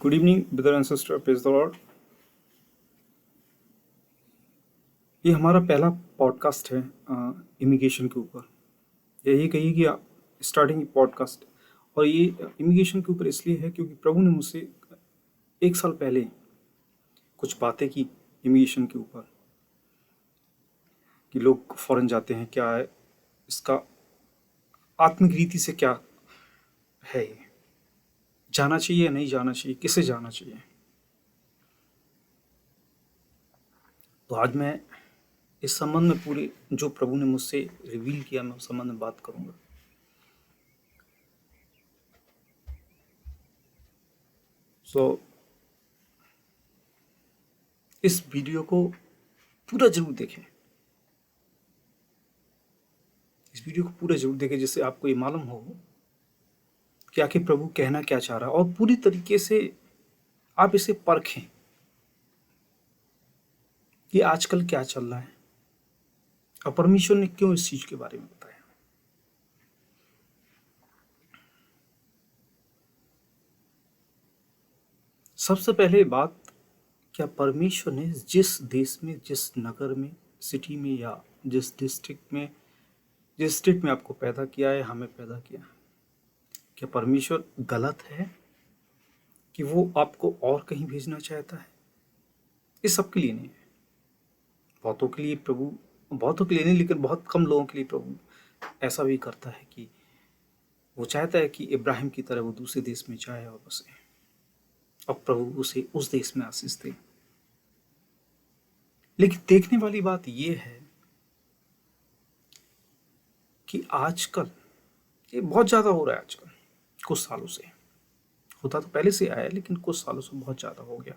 Good evening brother and sister, praise the Lord. ये हमारा पहला पॉडकास्ट है इमिग्रेशन के ऊपर। यही कहिए कि स्टार्टिंग पॉडकास्ट। और ये इमिग्रेशन के ऊपर इसलिए है क्योंकि प्रभु ने मुझसे 1 साल पहले कुछ बातें की इमिग्रेशन के ऊपर, कि लोग फॉरेन जाते हैं, क्या है इसका आत्मिक रीति से क्या है, ये जाना चाहिए या नहीं जाना चाहिए, किसे जाना चाहिए। तो आज मैं इस संबंध में पूरे जो प्रभु ने मुझसे रिवील किया, मैं उस संबंध में बात करूंगा। इस वीडियो को पूरा जरूर देखें, इस वीडियो को पूरा जरूर देखें, जिससे आपको ये मालूम हो कि आखिर प्रभु कहना क्या चाह रहा है, और पूरी तरीके से आप इसे परखें कि आजकल क्या चल रहा है और परमेश्वर ने क्यों इस चीज के बारे में बताया। सबसे पहले बात, क्या परमेश्वर ने जिस देश में, जिस नगर में, सिटी में, या जिस डिस्ट्रिक्ट में, जिस स्टेट में आपको पैदा किया है, हमें पैदा किया, क्या परमेश्वर गलत है कि वो आपको और कहीं भेजना चाहता है? इस सबके लिए नहीं है। बहुतों के लिए प्रभु, बहुतों के लिए नहीं, लेकिन बहुत कम लोगों के लिए प्रभु ऐसा भी करता है कि वो चाहता है कि इब्राहिम की तरह वो दूसरे देश में जाए और बसे, और प्रभु उसे उस देश में आशीष दे। लेकिन देखने वाली बात यह है कि आजकल ये बहुत ज्यादा हो रहा है। आजकल कुछ सालों से होता तो पहले से आया है, लेकिन कुछ सालों से बहुत ज्यादा हो गया।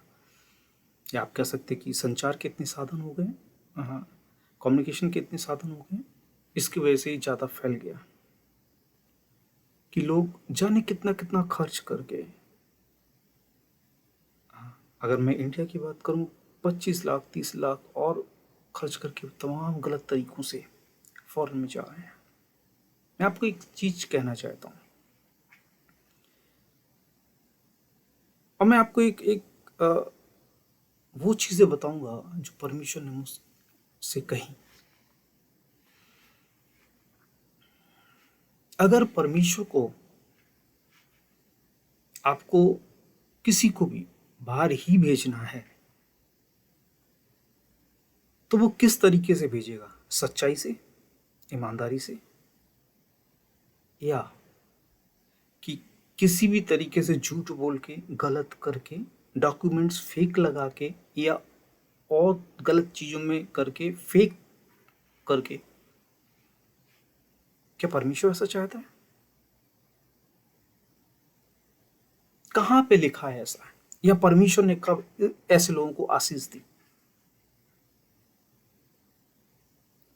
या आप कह सकते कि संचार के इतने साधन हो गए, हाँ, कम्युनिकेशन के इतने साधन हो गए, इसकी वजह से ही ज्यादा फैल गया कि लोग जाने कितना कितना खर्च करके, अगर मैं इंडिया की बात करूं, 25 लाख 30 लाख और खर्च करके तमाम गलत तरीकों से फॉरेन में जा रहे हैं। मैं आपको एक चीज कहना चाहता हूं, और मैं आपको एक वो चीजें बताऊंगा जो परमेश्वर ने मुझसे कही। अगर परमेश्वर को, आपको किसी को भी बाहर ही भेजना है, तो वो किस तरीके से भेजेगा? सच्चाई से, ईमानदारी से, या कि किसी भी तरीके से झूठ बोल के, गलत करके, डॉक्यूमेंट्स फेक लगा के, या और गलत चीजों में करके, फेक करके? क्या परमेश्वर ऐसा चाहता है? कहां पे लिखा है ऐसा? या परमेश्वर ने कब ऐसे लोगों को आशीष दी?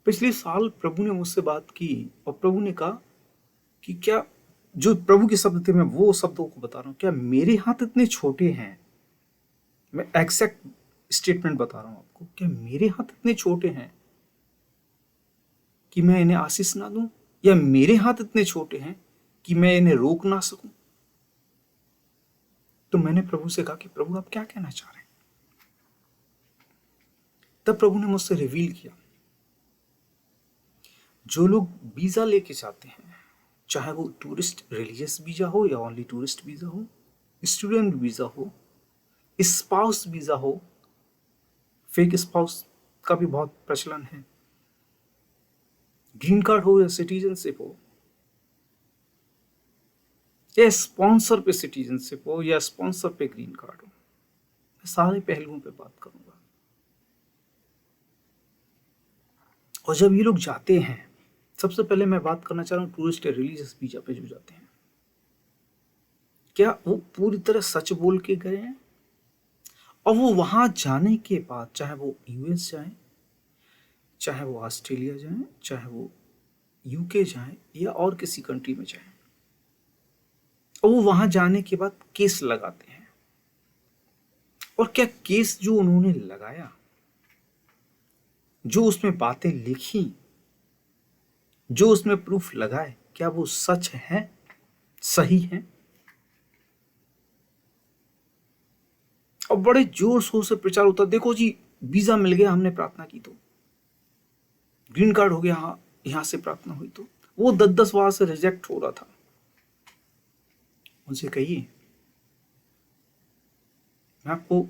पिछले साल प्रभु ने मुझसे बात की, और प्रभु ने कहा कि क्या, जो प्रभु के शब्द थे, मैं वो शब्दों को बता रहा हूं, क्या मेरे हाथ इतने छोटे हैं? मैं एग्जैक्ट स्टेटमेंट बता रहा हूं आपको, क्या मेरे हाथ इतने छोटे हैं कि मैं इन्हें आशीष ना दूं, या मेरे हाथ इतने छोटे हैं कि मैं इन्हें रोक ना सकूं? तो मैंने प्रभु से कहा कि प्रभु आप क्या कहना चाह रहे हैं? तब प्रभु ने मुझसे रिवील किया, जो लोग वीजा लेके जाते हैं, चाहे वो टूरिस्ट रिलीजियस वीजा हो या ओनली टूरिस्ट वीजा हो, स्टूडेंट वीजा हो, स्पाउस वीजा हो, फेक स्पाउस का भी बहुत प्रचलन है, ग्रीन कार्ड हो या सिटीजनशिप हो, या स्पॉन्सर पे सिटीजनशिप हो, या स्पॉन्सर पे ग्रीन कार्ड हो, मैं सारे पहलुओं पे बात करूंगा। और जब ये लोग जाते हैं, सबसे पहले मैं बात करना चाह रहा हूँ टूरिस्ट या रिलीजियस वीजा पे जो जाते हैं, क्या वो पूरी तरह सच बोल के गए हैं? और वो वहां जाने के बाद, चाहे वो यूएस जाए, चाहे वो ऑस्ट्रेलिया जाए, चाहे वो यूके जाए, या और किसी कंट्री में जाए, और वो वहां जाने के बाद केस लगाते हैं, और क्या केस जो उन्होंने लगाया, जो उसमें बातें लिखी, जो उसमें प्रूफ लगाए, क्या वो सच है, सही है? और बड़े जोर शोर से प्रचार होता, देखो जी वीजा मिल गया, हमने प्रार्थना की तो ग्रीन कार्ड हो गया, हाँ यहां से प्रार्थना हुई तो। वो 10-10 बार से रिजेक्ट हो रहा था। उनसे कहिए, मैं आपको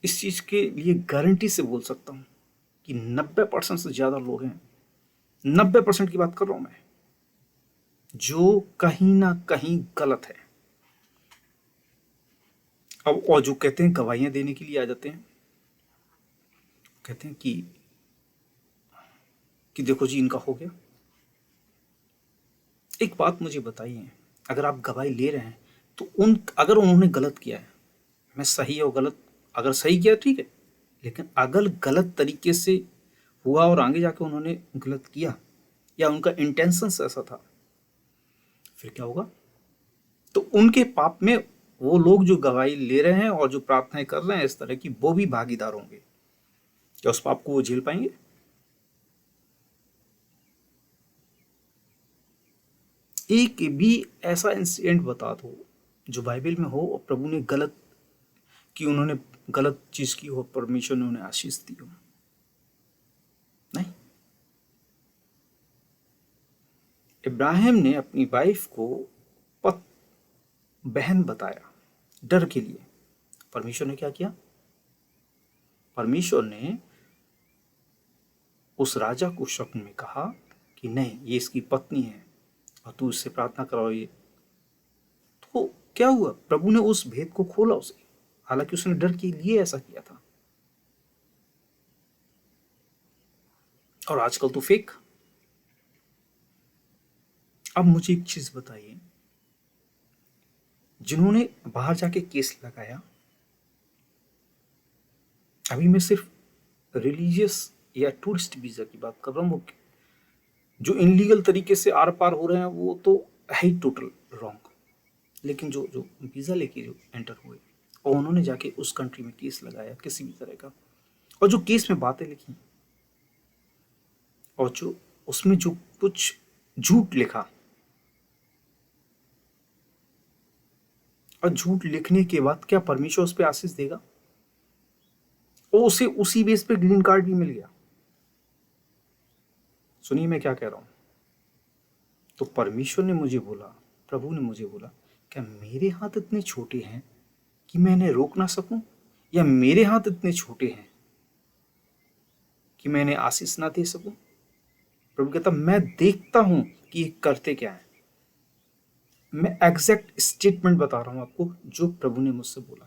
इस चीज के लिए गारंटी से बोल सकता हूं कि 90% से ज्यादा लोग हैं, 90% की बात कर रहा हूं मैं, जो कहीं ना कहीं गलत है। अब और जो कहते हैं गवाहियां देने के लिए आ जाते हैं, कहते हैं कि देखो जी इनका हो गया। एक बात मुझे बताइए, अगर आप गवाही ले रहे हैं तो अगर उन्होंने गलत किया है, मैं सही और गलत, अगर सही किया ठीक है, लेकिन अगर गलत तरीके से हुआ और आगे जाके उन्होंने गलत किया या उनका इंटेंशन ऐसा था, फिर क्या होगा? तो उनके पाप में वो लोग जो गवाही ले रहे हैं और जो प्रार्थनाएं कर रहे हैं इस तरह की, वो भी भागीदार होंगे। क्या उस पाप को वो झेल पाएंगे? एक भी ऐसा इंसिडेंट बता दो जो बाइबल में हो और प्रभु ने गलत कि उन्होंने गलत चीज की हो, परमेश्वर ने उन्हें आशीष दी हो। नहीं। इब्राहिम ने अपनी वाइफ को पत बहन बताया डर के लिए। परमेश्वर ने क्या किया? परमेश्वर ने उस राजा को स्वप्न में कहा कि नहीं, ये इसकी पत्नी है और तू इससे प्रार्थना कराओ। ये तो क्या हुआ? प्रभु ने उस भेद को खोला उसे, हालांकि उसने डर के लिए ऐसा किया था। और आजकल तो फेक। अब मुझे एक चीज बताइए, जिन्होंने बाहर जाके केस लगाया, अभी मैं सिर्फ रिलीजियस या टूरिस्ट वीजा की बात कर रहा हूँ, जो इनलीगल तरीके से आर पार हो रहे हैं वो तो है ही टोटल रॉन्ग। लेकिन जो जो वीजा लेके जो एंटर हुए और उन्होंने जाके उस कंट्री में केस लगाया किसी भी तरह का, और जो केस में बातें लिखी और जो उसमें जो कुछ झूठ लिखा, और झूठ लिखने के बाद क्या परमेश्वर उस पर आशीष देगा? और उसे उसी बेस पे ग्रीन कार्ड भी मिल गया। सुनिए मैं क्या कह रहा हूं। तो परमेश्वर ने मुझे बोला, प्रभु ने मुझे बोला, क्या मेरे हाथ इतने छोटे हैं कि मैं इन्हें रोक ना सकूं, या मेरे हाथ इतने छोटे हैं कि मैं इन्हें आशीष ना दे सकूं? प्रभु कहता, मैं देखता हूं कि ये करते क्या है। मैं एग्जैक्ट स्टेटमेंट बता रहा हूं आपको जो प्रभु ने मुझसे बोला।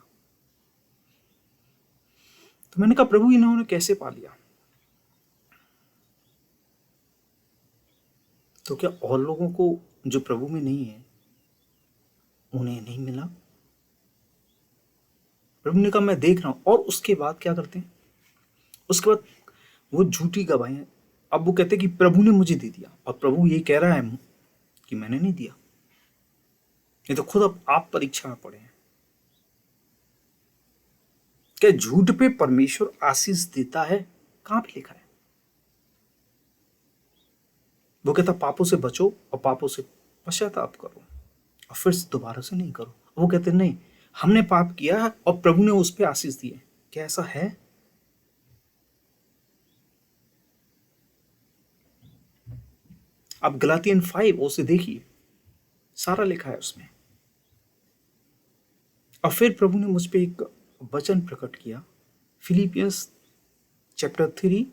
तो मैंने कहा, प्रभु इन्होंने कैसे पा लिया? तो क्या और लोगों को जो प्रभु में नहीं है उन्हें नहीं मिला? प्रभु ने कहा, मैं देख रहा हूं। और उसके बाद क्या करते हैं? उसके बाद वो झूठी गवाहियां, अब वो कहते हैं कि प्रभु ने मुझे दे दिया, और प्रभु ये कह रहा है कि मैंने नहीं दिया। ये तो खुद अब आप परीक्षा में पड़े हैं। क्या झूठ पे परमेश्वर आशीष देता है? कहां पे लिखा है? वो कहता पापों से बचो और पापों से पश्चाताप करो और फिर दोबारा से नहीं करो। वो कहते नहीं, हमने पाप किया और प्रभु ने उस पर आशीष दी है। क्या ऐसा है? आप गलातियन 5 उसे देखिए, सारा लिखा है उसमें। और फिर प्रभु ने मुझ पे एक वचन प्रकट किया, फिलिपियंस चैप्टर 3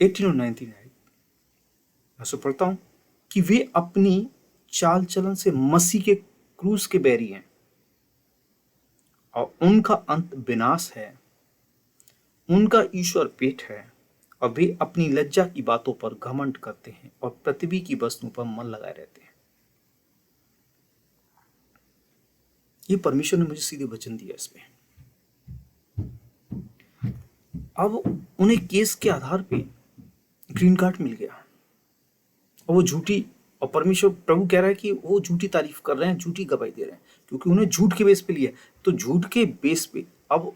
18 और 19 है। मैं उसे पढ़ता हूं कि वे अपनी चाल चलन से मसीह के क्रूस के बैरी हैं और उनका अंत विनाश है। उनका ईश्वर पेट है और वे अपनी लज्जा की बातों पर घमंड करते हैं और पृथ्वी की वस्तुओं पर मन लगाए रहते हैं। ये परमेश्वर ने मुझे सीधे वचन दिया इसमें। अब उन्हें केस के आधार पे ग्रीन कार्ड मिल गया और वो झूठी, और परमेश्वर प्रभु कह रहा है कि वो झूठी तारीफ कर रहे हैं, झूठी गवाही दे रहे हैं, क्योंकि उन्हें झूठ के बेस पे लिया। तो झूठ के बेस पे अब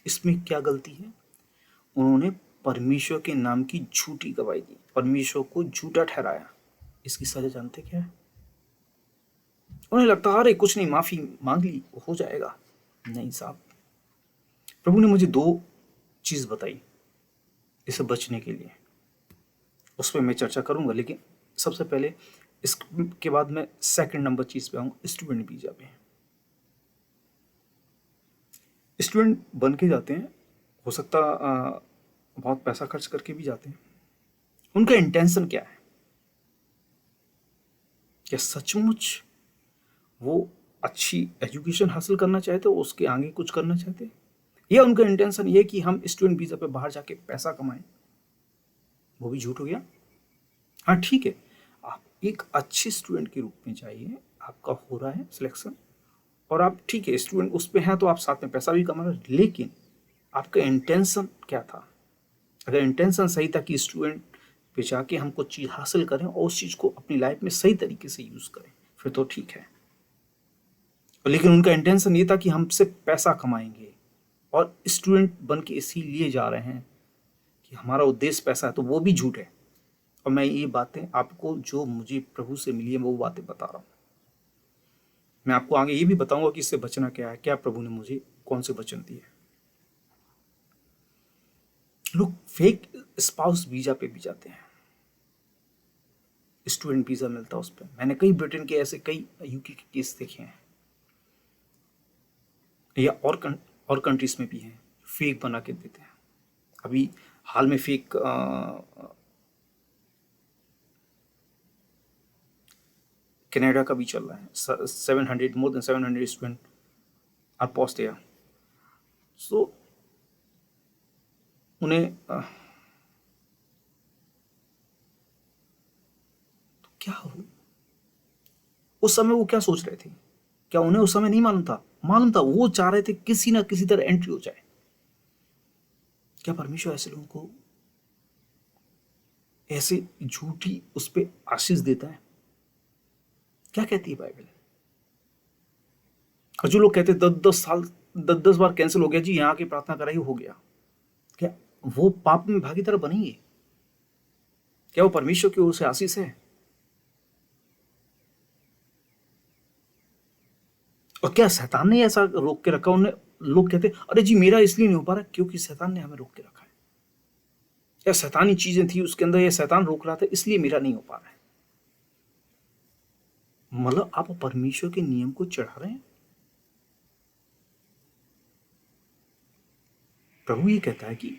इसमें क्या गलती है? उन्होंने परमेश्वर के नाम की झूठी गवाही दी, परमेश्वर को झूठा ठहराया। इसकी सजा जानते क्या है? उन्हें लगता अरे कुछ नहीं, माफी मांग ली हो जाएगा। नहीं साहब, प्रभु ने मुझे दो चीज बताई इससे बचने के लिए, उस पर मैं चर्चा करूंगा। लेकिन सबसे पहले इसके बाद मैं सेकंड नंबर चीज पे आऊंगा, स्टूडेंट वीजा पे। स्टूडेंट बन के जाते हैं, हो सकता बहुत पैसा खर्च करके भी जाते हैं। उनका इंटेंशन क्या है? क्या सचमुच वो अच्छी एजुकेशन हासिल करना चाहते हो, उसके आगे कुछ करना चाहते हैं, या उनका इंटेंशन ये कि हम स्टूडेंट वीजा पे बाहर जाके पैसा कमाएं? वो भी झूठ हो गया। हाँ ठीक है, आप एक अच्छे स्टूडेंट के रूप में जाइए, आपका हो रहा है सिलेक्शन, और आप ठीक है स्टूडेंट उस पे हैं तो आप साथ में पैसा भी कमा रहे हैं, लेकिन आपका इंटेंशन क्या था? अगर इंटेंशन सही था कि स्टूडेंट पे जाके हम कुछ चीज़ हासिल करें और उस चीज़ को अपनी लाइफ में सही तरीके से यूज़ करें, फिर तो ठीक है। लेकिन उनका इंटेंशन ये था कि हमसे पैसा कमाएंगे, और स्टूडेंट बन के इसीलिए जा रहे हैं कि हमारा उद्देश्य पैसा है, तो वो भी झूठ है। और मैं ये बातें आपको जो मुझे प्रभु से मिली है वो बातें बता रहा हूँ। मैं आपको आगे ये भी बताऊंगा कि इससे बचना क्या है, क्या प्रभु ने मुझे कौन से वचन दिए। लोग फेक स्पाउस वीजा पे भी जाते हैं, स्टूडेंट वीजा मिलता है उस पर। मैंने कई ब्रिटेन के ऐसे कई यूके के केस देखे हैं, या और कंट्रीज में भी हैं, फेक बना के देते हैं। अभी हाल में फेक कनाडा का भी चल रहा है। 700 more than 700 student are post there. So उन्हें तो क्या हो, उस समय वो क्या सोच रहे थे? क्या उन्हें उस समय नहीं मालूम था? मालूम था। वो चाह रहे थे किसी ना किसी तरह एंट्री हो जाए। क्या परमेश्वर ऐसे लोगों को ऐसे झूठी उस पर आशीष देता है? क्या कहती है बाइबल? और जो लोग कहते 10-10 साल 10-10 बार कैंसिल हो गया जी, यहाँ की प्रार्थना कराई हो गया, क्या वो पाप में भागीदार बनेंगे? क्या वो परमेश्वर की ओर से आशीष है? और क्या शैतान ने ऐसा रोक के रखा? उन्हें लोग कहते अरे जी मेरा इसलिए नहीं हो पा रहा क्योंकि शैतान ने हमें रोक के रखा है, या शैतानी चीजें थी उसके अंदर, या शैतान रोक रहा था इसलिए मेरा नहीं हो पा रहा है। मतलब आप परमेश्वर के नियम को चढ़ा रहे हैं। प्रभु ये कहता है कि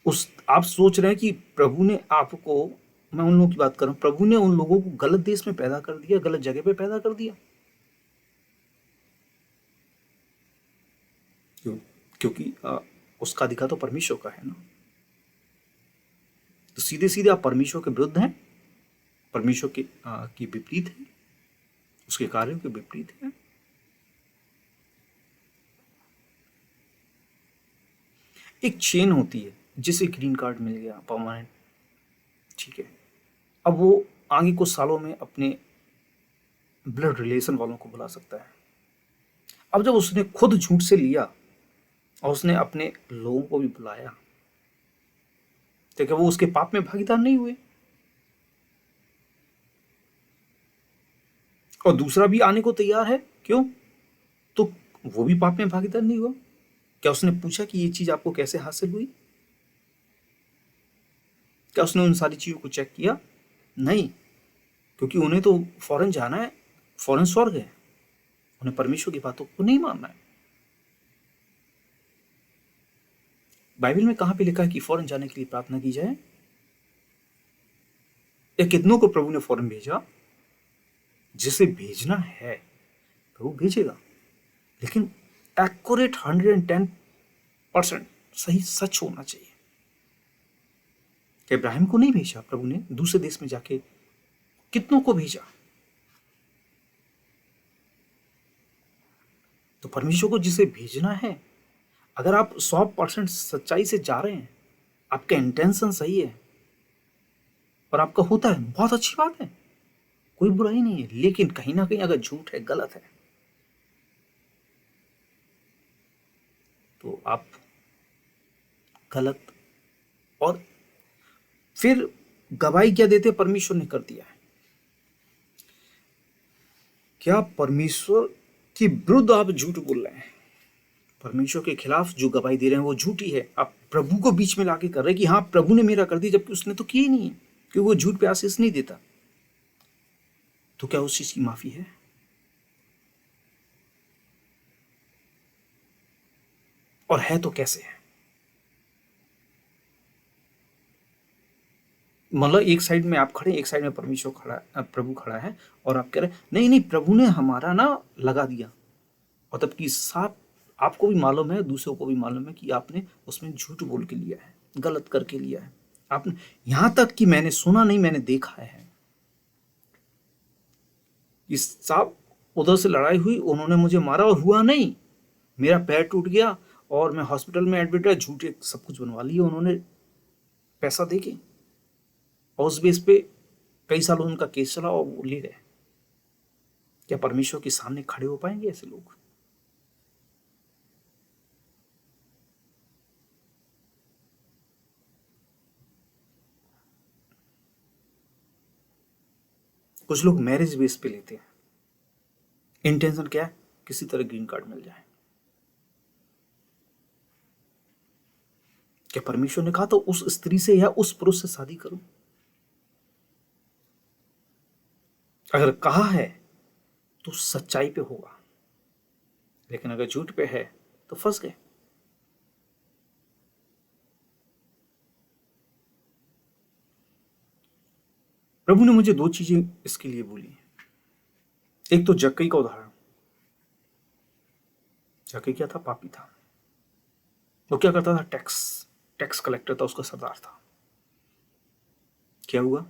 उस आप सोच रहे हैं कि प्रभु ने आपको, मैं उन लोगों की बात कर रहा हूं, प्रभु ने उन लोगों को गलत देश में पैदा कर दिया, गलत जगह पे पैदा कर दिया। क्यों? क्योंकि उसका अधिकार तो परमेश्वर का है ना। तो सीधे सीधे आप परमेश्वर के विरुद्ध हैं, परमेश्वर की विपरीत है, उसके कार्यों के विपरीत है। एक चेन होती है, जिसे ग्रीन कार्ड मिल गया परमानेंट, ठीक है, अब वो आगे कुछ सालों में अपने ब्लड रिलेशन वालों को बुला सकता है। अब जब उसने खुद झूठ से लिया और उसने अपने लोगों को भी बुलाया, तो क्या वो उसके पाप में भागीदार नहीं हुए? और दूसरा भी आने को तैयार है, क्यों? तो वो भी पाप में भागीदार नहीं हुआ? क्या उसने पूछा कि ये चीज आपको कैसे हासिल हुई? क्या उसने उन सारी चीजों को चेक किया? नहीं, क्योंकि उन्हें तो फौरन जाना है, फौरन स्वर्ग है, उन्हें परमेश्वर की बातों को नहीं मानना है। बाइबल में कहां पे लिखा है कि फौरन जाने के लिए प्रार्थना की जाए? या कितनों को प्रभु ने फौरन भेजा? जिसे भेजना है प्रभु भेजेगा, लेकिन एक्यूरेट 110% सही सच होना चाहिए। क्या इब्राहिम को नहीं भेजा प्रभु ने दूसरे देश में जाके? कितनों को भेजा? तो परमेश्वर को जिसे भेजना है, अगर आप 100% सच्चाई से जा रहे हैं, आपका इंटेंशन सही है और आपका होता है, बहुत अच्छी बात है, कोई बुराई नहीं है। लेकिन कहीं ना कहीं अगर झूठ है, गलत है, तो आप गलत, और फिर गवाही क्या देते? परमेश्वर ने कर दिया है। क्या परमेश्वर के विरुद्ध आप झूठ बोल रहे हैं? परमेश्वर के खिलाफ जो गवाही दे रहे हैं वो झूठी है। आप प्रभु को बीच में लाके कर रहे हैं कि हाँ प्रभु ने मेरा कर दिया, जबकि उसने तो किया ही नहीं है, क्योंकि वो झूठ पे आशीष नहीं देता। तो क्या उस चीज की माफी है? और है तो कैसे है? मतलब एक साइड में आप खड़े, एक साइड में परमेश्वर खड़ा है, प्रभु खड़ा है, और आप कह रहे हैं नहीं नहीं प्रभु ने हमारा ना लगा दिया। और तब की साफ आपको भी मालूम है, दूसरों को भी मालूम है कि आपने उसमें झूठ बोल के लिया है, गलत करके लिया है। आपने यहां तक कि मैंने सुना नहीं, मैंने देखा है। इस साहब उधर से लड़ाई हुई, उन्होंने मुझे मारा और हुआ नहीं, मेरा पैर टूट गया और मैं हॉस्पिटल में एडमिट है, झूठे सब कुछ बनवा लिया उन्होंने पैसा दे के, और उस बेस पे कई सालों उनका केस चला और वो ले गए। क्या परमेश्वर के सामने खड़े हो पाएंगे ऐसे लोग? कुछ लोग मैरिज बेस पे लेते हैं, इंटेंशन क्या है? किसी तरह ग्रीन कार्ड मिल जाए। क्या परमेश्वर ने कहा तो उस स्त्री से या उस पुरुष से शादी करो? अगर कहा है तो सच्चाई पे होगा, लेकिन अगर झूठ पे है तो फंस गए। प्रभु ने मुझे दो चीजें इसके लिए बोली। एक तो जक्कई का उदाहरण। जक्कई क्या था? पापी था। वो क्या करता था? टैक्स टैक्स कलेक्टर था, उसका सरदार था। क्या हुआ?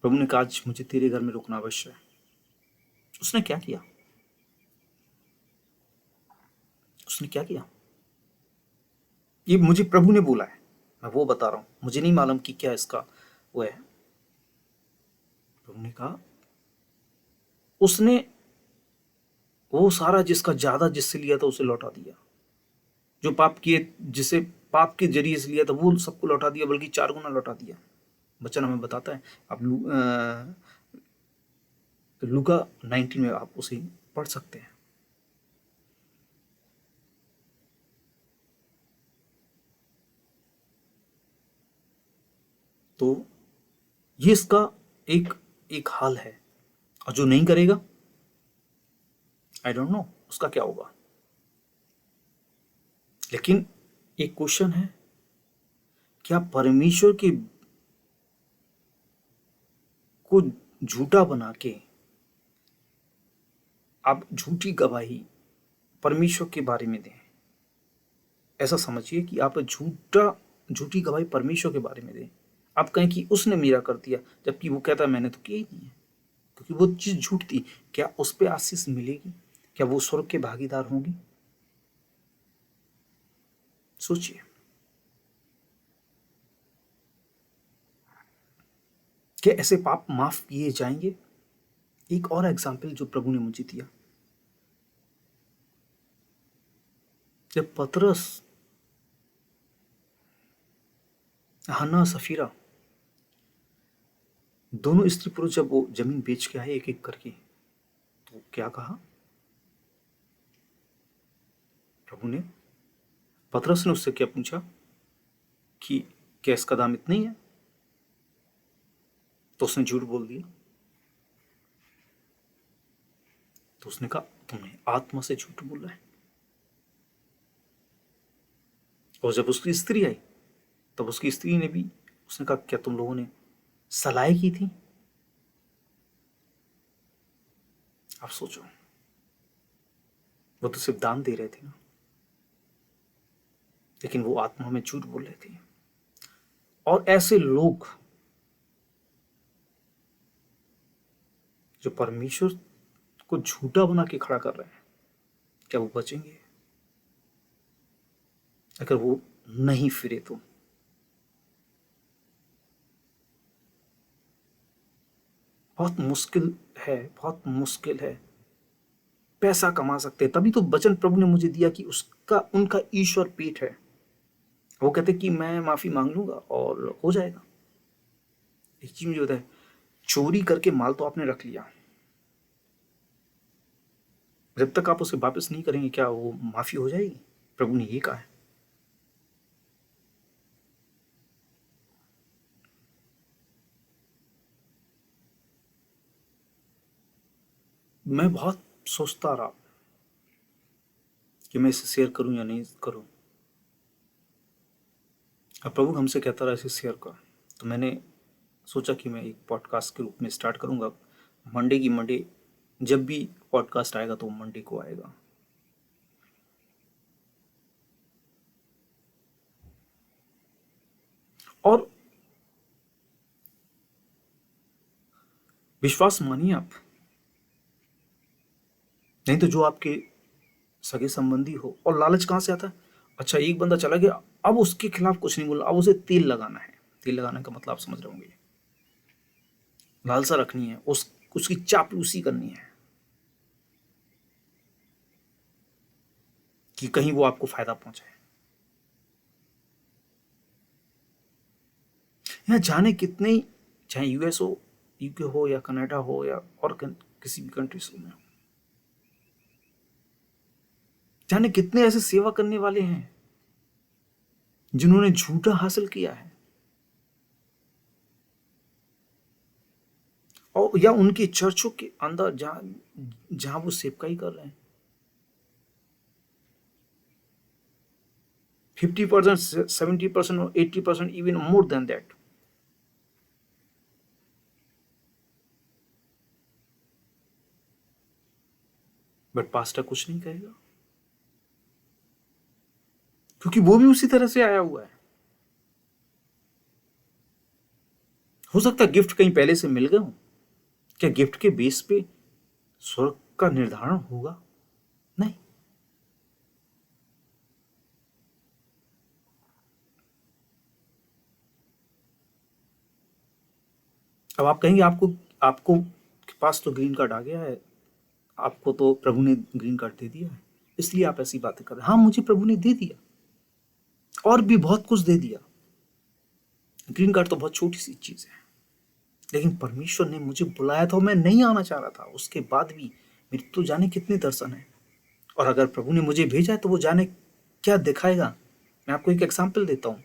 प्रभु ने कहा आज मुझे तेरे घर में रुकना अवश्य है। उसने क्या किया? उसने क्या किया? ये मुझे प्रभु ने बोला है, मैं वो बता रहा हूं, मुझे नहीं मालूम कि क्या इसका वो है। प्रभु ने कहा उसने वो सारा जिसका ज्यादा जिससे लिया था उसे लौटा दिया। जो पाप किए, जिसे पाप के जरिए से लिया था वो सबको लौटा दिया, बल्कि 4 गुना लौटा दिया। बचन हमें बताता है। आप लूका 19 में आप उसे पढ़ सकते हैं। तो ये इसका एक एक हाल है। और जो नहीं करेगा, आई डोंट नो उसका क्या होगा। लेकिन एक क्वेश्चन है, क्या परमेश्वर के को झूठा बना के आप झूठी गवाही परमेश्वर के बारे में दें? ऐसा समझिए कि आप झूठी गवाही परमेश्वर के बारे में दें। आप कहें कि उसने मेरा कर दिया, जबकि वो कहता है मैंने तो किया ही नहीं है, क्योंकि वो चीज झूठ थी। क्या उस पर आशीष मिलेगी? क्या वो स्वर्ग के भागीदार होंगी? सोचिए। क्या ऐसे पाप माफ किए जाएंगे? एक और एग्जाम्पल जो प्रभु ने मुझे दिया, जब पतरस, हन्ना, सफीरा दोनों स्त्री पुरुष जब वो जमीन बेच के आए एक एक करके, तो क्या कहा प्रभु ने? पतरस ने उससे क्या पूछा कि क्या इसका दाम इतना ही है? तो उसने झूठ बोल दिया। तो उसने कहा तुमने आत्मा से झूठ बोला है। और जब उसकी स्त्री आई, तब उसकी स्त्री ने भी, उसने कहा क्या तुम लोगों ने सलाई की थी? आप सोचो, वो तो सिर्फ दान दे रहे थे ना, लेकिन वो आत्मा में झूठ बोल रहे थे। और ऐसे लोग जो परमेश्वर को झूठा बना के खड़ा कर रहे हैं, क्या वो बचेंगे? अगर वो नहीं फिरे तो। बहुत मुश्किल है, बहुत मुश्किल है। पैसा कमा सकते हैं, तभी तो वचन प्रभु ने मुझे दिया कि उसका उनका ईश्वर पेट है। वो कहते कि मैं माफी मांग लूंगा और हो जाएगा। एक चीज मुझे बताए, चोरी करके माल तो आपने रख लिया, जब तक आप उसे वापस नहीं करेंगे क्या वो माफी हो जाएगी? प्रभु ने ये कहा है। मैं बहुत सोचता रहा कि मैं इसे शेयर करूं या नहीं करूं। अब प्रभु हमसे कहता रहा इसे शेयर कर, तो मैंने सोचा कि मैं एक पॉडकास्ट के रूप में स्टार्ट करूंगा। मंडे की मंडे जब भी पॉडकास्ट आएगा तो मंडे को आएगा। और विश्वास मानिए आप, नहीं तो जो आपके सगे संबंधी हो, और लालच कहाँ से आता है? अच्छा, एक बंदा चला गया, अब उसके खिलाफ कुछ नहीं बोलना, अब उसे तेल लगाना है। तेल लगाने का मतलब आप समझ रहे होंगे। लालसा रखनी है, उसकी चापलूसी करनी है कि कहीं वो आपको फायदा पहुंचाए। यहाँ जाने कितने ही, चाहे यूएस हो, यूके हो, या कनाडा हो, या और किसी भी कंट्रीज में हो, जाने कितने ऐसे सेवा करने वाले हैं जिन्होंने झूठा हासिल किया है, और या उनके चर्चों के अंदर जहां जहां वो सेवकाई कर रहे हैं, 50%, 70% और 80%, even more than that. But pastor कुछ नहीं कहेगा, क्योंकि वो भी उसी तरह से आया हुआ है। हो सकता है गिफ्ट कहीं पहले से मिल गए हो। क्या गिफ्ट के बेस पे स्वर्ग का निर्धारण होगा? नहीं। अब आप कहेंगे आपको आपको के पास तो ग्रीन कार्ड आ गया है, आपको तो प्रभु ने ग्रीन कार्ड दे दिया है, इसलिए आप ऐसी बातें कर रहे हैं। हाँ, मुझे प्रभु ने दे दिया, और भी बहुत कुछ दे दिया। ग्रीन कार्ड तो बहुत छोटी सी चीज है, लेकिन परमेश्वर ने मुझे बुलाया था, मैं नहीं आना चाह रहा था, उसके बाद भी मेरे तो जाने कितने दर्शन है। और अगर प्रभु ने मुझे भेजा है तो वो जाने क्या दिखाएगा। मैं आपको एक एग्जाम्पल देता हूँ।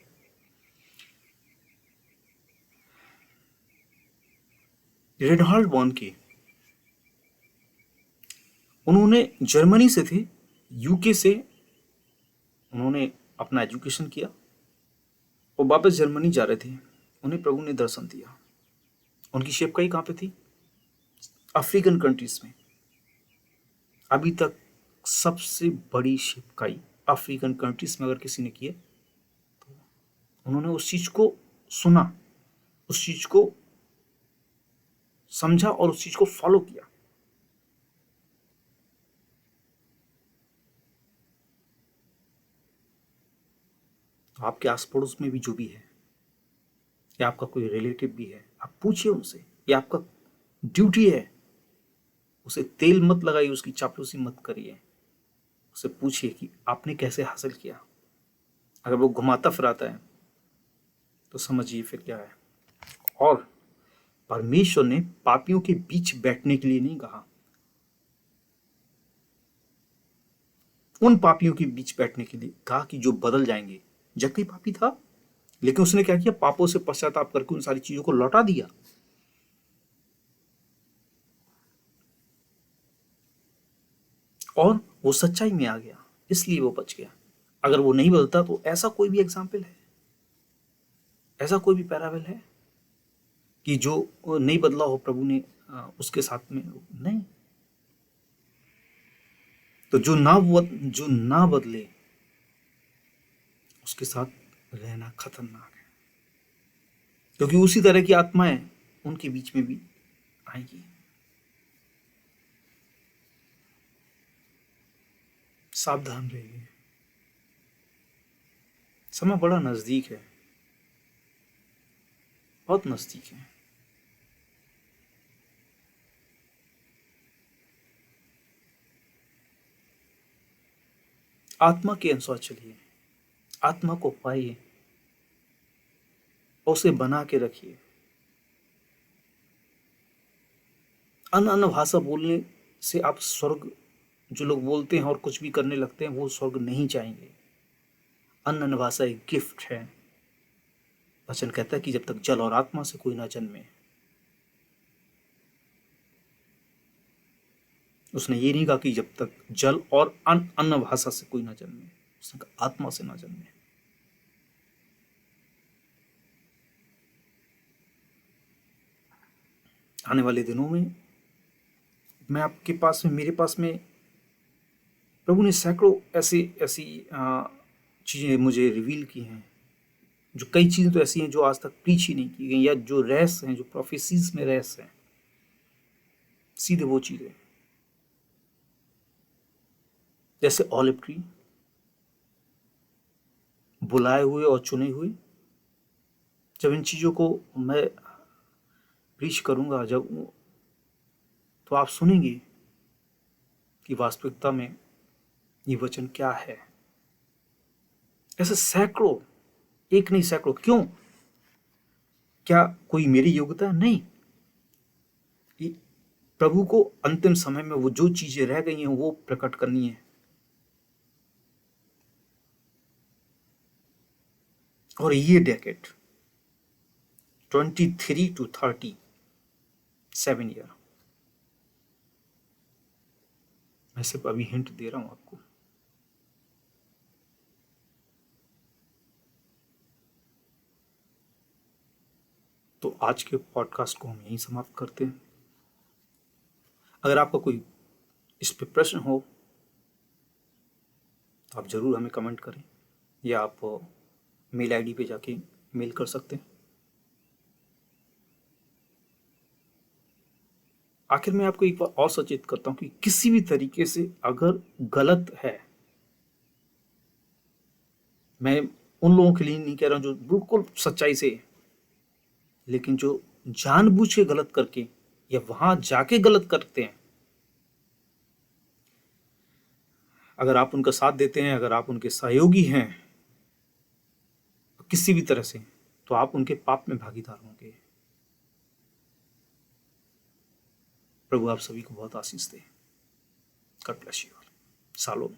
रेनहाल्ड बॉनके, उन्होंने जर्मनी से थे, यूके से उन्होंने अपना एजुकेशन किया, वो वापस जर्मनी जा रहे थे। उन्हें प्रभु ने दर्शन दिया। उनकी सेवकाई कहाँ पे थी? अफ्रीकन कंट्रीज में। अभी तक सबसे बड़ी सेवकाई अफ्रीकन कंट्रीज में अगर किसी ने की है, उन्होंने उस चीज को सुना, उस चीज को समझा और उस चीज को फॉलो किया। तो आपके आस पड़ोस में भी जो भी है, या आपका कोई रिलेटिव भी है, आप पूछिए उनसे, ये आपका ड्यूटी है। उसे तेल मत लगाइए, उसकी चापलूसी मत करिए। उसे पूछिए कि आपने कैसे हासिल किया। अगर वो घुमाता फिराता है तो समझिए फिर क्या है। और परमेश्वर ने पापियों के बीच बैठने के लिए नहीं कहा, उन पापियों के बीच बैठने के लिए कहा कि जो बदल जाएंगे। जक्कई पापी था, लेकिन उसने क्या किया? पापों से पश्चाताप करके उन सारी चीजों को लौटा दिया। और वो सच्चाई में आ गया, इसलिए वो बच गया। अगर वो नहीं बदलता तो ऐसा कोई भी एग्जाम्पल है, ऐसा कोई भी पैराबल है कि जो नहीं बदला हो प्रभु ने उसके साथ में? नहीं। तो जो ना बदले उसके साथ रहना खतरनाक है, क्योंकि उसी तरह की आत्माएं उनके बीच में भी आएगी। सावधान रहिए, समय बड़ा नजदीक है, बहुत नजदीक है। आत्मा के अनुसार चलिए, आत्मा को पाइए और उसे बना के रखिए। अन्य अन्य भाषा बोलने से आप स्वर्ग, जो लोग बोलते हैं और कुछ भी करने लगते हैं, वो स्वर्ग नहीं चाहेंगे। अन्य अन्य भाषा एक गिफ्ट है। वचन कहता है कि जब तक जल और आत्मा से कोई ना जन्मे। उसने ये नहीं कहा कि जब तक जल और अन्य भाषा से कोई ना जन्मे, उसने कहा आत्मा से ना जन्मे। आने वाले दिनों में मैं आपके पास में, मेरे पास में, प्रभु ने सैकड़ों ऐसी ऐसी चीज़ें मुझे रिवील की हैं, जो कई चीज़ें तो ऐसी हैं जो आज तक प्रीच ही नहीं की गई, या जो रहस्य हैं, जो प्रोफेसीज में रहस्य हैं, सीधे वो चीज़ें जैसे ऑलिव ट्री, बुलाए हुए और चुने हुए। जब इन चीज़ों को मैं प्रीच करूँगा, जब तो आप सुनेंगे कि वास्तविकता में ये वचन क्या है। ऐसे सैकड़ों, एक नहीं सैकड़ों। क्यों? क्या कोई मेरी योग्यता है? नहीं। प्रभु को अंतिम समय में वो जो चीजें रह गई हैं वो प्रकट करनी है। और ये डेकेड 23 to 37 ईयर, मैं सिर्फ अभी हिंट दे रहा हूं आपको। तो आज के पॉडकास्ट को हम यहीं समाप्त करते हैं। अगर आपका कोई इस पे प्रश्न हो तो आप जरूर हमें कमेंट करें, या आप मेल आईडी पे जाके मेल कर सकते हैं। आखिर में आपको एक बार और सचेत करता हूं कि किसी भी तरीके से अगर गलत है, मैं उन लोगों के लिए नहीं कह रहा हूं जो बिल्कुल सच्चाई से, लेकिन जो जानबूझ के गलत करके या वहां जाके गलत करते हैं, अगर आप उनका साथ देते हैं, अगर आप उनके सहयोगी हैं किसी भी तरह से, तो आप उनके पाप में भागीदार होंगे। प्रभु आप सभी को बहुत आशीष दे। God bless you. शालोम।